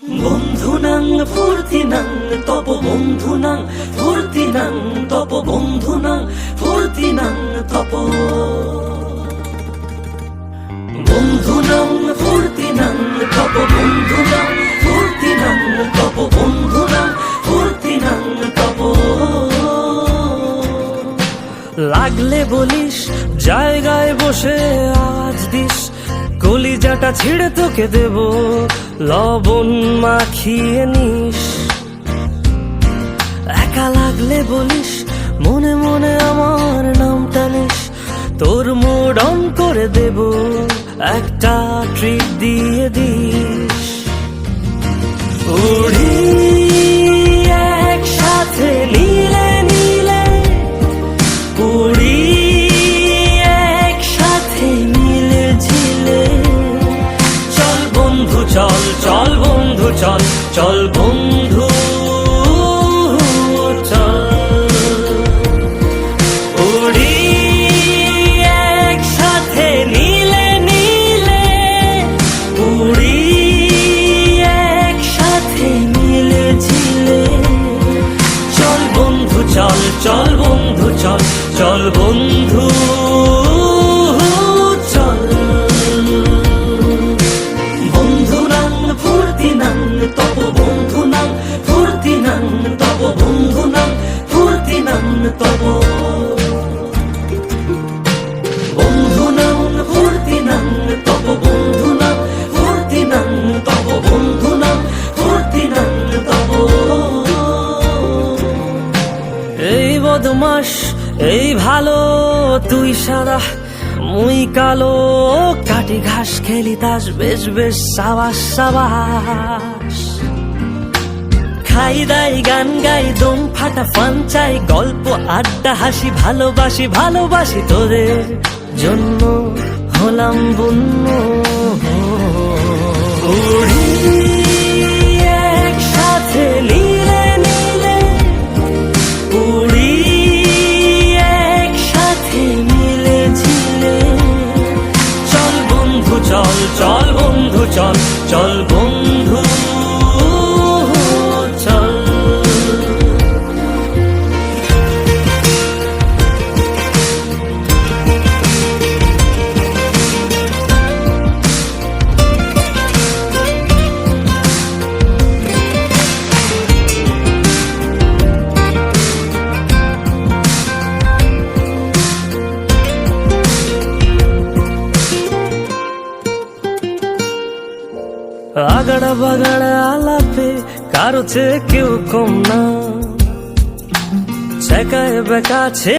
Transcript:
বন্ধুনাং ফুর্তিনাং তপ বন্ধুনাং ফুর্তিনাং তপ বন্ধুনাং ফুর্তিনাং তপ বন্ধুনাং ফুর্তিনাং তপ বন্ধুনাং ফুর্তিনাং তপ বন্ধুনাং ফুর্তিনাং তপ। লাগলে বলিস জায়গায় বসে আওয়াজ দিস, কলিজাটা ছিঁড়ে তোকে দেব লবণ মাখিয়ে নিস। একা লাগলে বলিস মনে মনে আমার নামটা নিস, তোর মুড অন করে দেব একটা ট্রিট দিয়ে দিস। উড়ি একসাথে নীলে নীলে, উড়ি একসাথে নীলে ঝিলে। চল বন্ধু চল, চল বন্ধু চল, চল বন্ধু চল। উড়ি একসাথে নীলে নীলে, উড়ি একসাথে নীলে ঝিলে। চল বন্ধু চল, চল বন্ধু চল, চল বন্ধু চল। বন্ধুনাং ফুর্তিনাং তপ বন্ধুনাং ফুর্তিনাং তপ বন্ধুনাং ফুর্তিনাং তপ। বন্ধুনাং ফুর্তিনাং তপ বন্ধুনাং ফুর্তিনাং তপ বন্ধুনাং ফুর্তিনাং তপ। এই বদমাস এই ভালো তুই সাদা মুই কালো, কাটি ঘাস খেলি তাস বেশ বেশ সাবাস সাবাস। খাই দাই গান গাই দম ফাটা ফান চাই, গল্প আড্ডা হাসি ভালোবাসি ভালোবাসি তোদের জন্য হলাম বন্য। উড়ি একসাথে নীলে নীলে, উড়ি একসাথে নীলে ঝিলে। চল বন্ধু চল, চল বন্ধু চল, চল বন্ধু চল। আগাড়া বাগাড়া আলাপে কারো চেয়ে কেউ কম না, ছেকায় বেকাছে